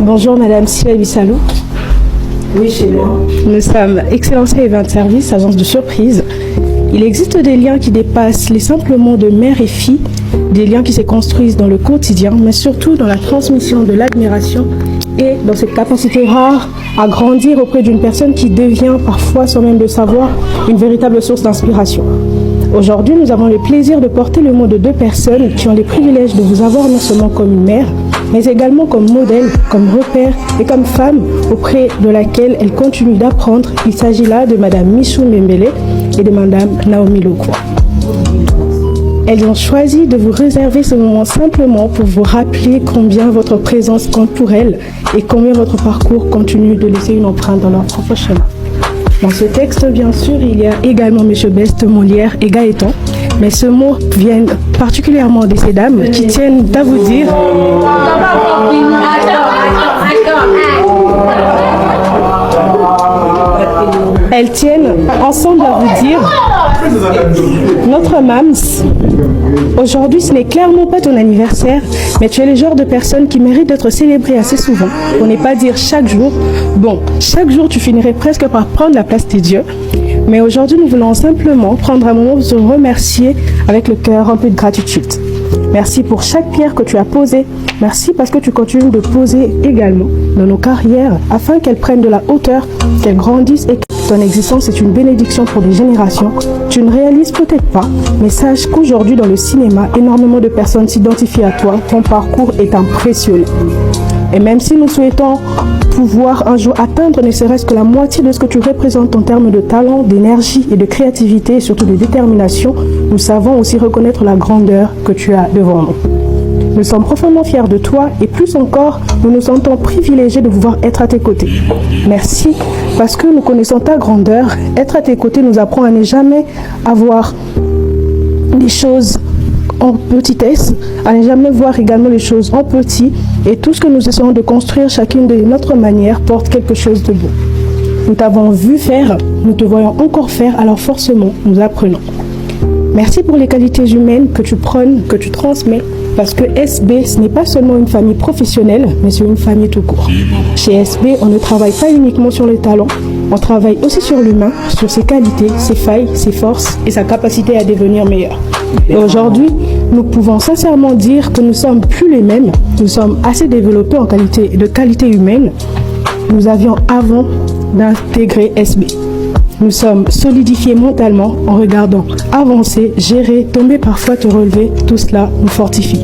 Bonjour Madame Sylvie Bissalou. Oui, chez moi. Nous sommes Excellence Event Service, agence de surprise. Il existe des liens qui dépassent les simples mots de mère et fille, des liens qui se construisent dans le quotidien, mais surtout dans la transmission de l'admiration et dans cette capacité rare à grandir auprès d'une personne qui devient parfois, sans même le savoir, une véritable source d'inspiration. Aujourd'hui, nous avons le plaisir de porter le mot de deux personnes qui ont le privilège de vous avoir non seulement comme une mère, mais également comme modèle, comme repère et comme femme auprès de laquelle elle continue d'apprendre. Il s'agit là de Madame Michou Mbembele et de Madame Naomi Lokwa. Elles ont choisi de vous réserver ce moment simplement pour vous rappeler combien votre présence compte pour elles et combien votre parcours continue de laisser une empreinte dans leur propre chemin. Dans ce texte, bien sûr, il y a également M. Best, Molière et Gaëtan, mais ce mot vient particulièrement de ces dames qui tiennent à vous dire... Elles tiennent ensemble à vous dire, notre Mams, aujourd'hui ce n'est clairement pas ton anniversaire, mais tu es le genre de personne qui mérite d'être célébrée assez souvent, pour ne pas dire chaque jour. Bon, chaque jour tu finirais presque par prendre la place des dieux, mais aujourd'hui nous voulons simplement prendre un moment pour te remercier avec le cœur rempli de gratitude. Merci pour chaque pierre que tu as posée. Merci parce que tu continues de poser également dans nos carrières afin qu'elles prennent de la hauteur, qu'elles grandissent et que ton existence est une bénédiction pour des générations. Tu ne réalises peut-être pas, mais sache qu'aujourd'hui dans le cinéma, énormément de personnes s'identifient à toi. Ton parcours est impressionnant. Et même si nous souhaitons pouvoir un jour atteindre ne serait-ce que la moitié de ce que tu représentes en termes de talent, d'énergie et de créativité et surtout de détermination, nous savons aussi reconnaître la grandeur que tu as devant nous. Nous sommes profondément fiers de toi et plus encore, nous nous sentons privilégiés de pouvoir être à tes côtés. Merci parce que nous connaissons ta grandeur. Être à tes côtés nous apprend à ne jamais avoir des choses en petitesse, à ne jamais voir également les choses en petit, et tout ce que nous essayons de construire chacune de notre manière porte quelque chose de beau. Nous t'avons vu faire, nous te voyons encore faire, alors forcément nous apprenons. Merci pour les qualités humaines que tu prônes, que tu transmets, parce que SB, ce n'est pas seulement une famille professionnelle, mais c'est une famille tout court. Chez SB, on ne travaille pas uniquement sur le talent, on travaille aussi sur l'humain, sur ses qualités, ses failles, ses forces et sa capacité à devenir meilleur. Et aujourd'hui, nous pouvons sincèrement dire que nous ne sommes plus les mêmes, nous sommes assez développés en qualité humaine. Nous avions avant d'intégrer SB. Nous sommes solidifiés mentalement en regardant avancer, gérer, tomber parfois, te relever, tout cela nous fortifie.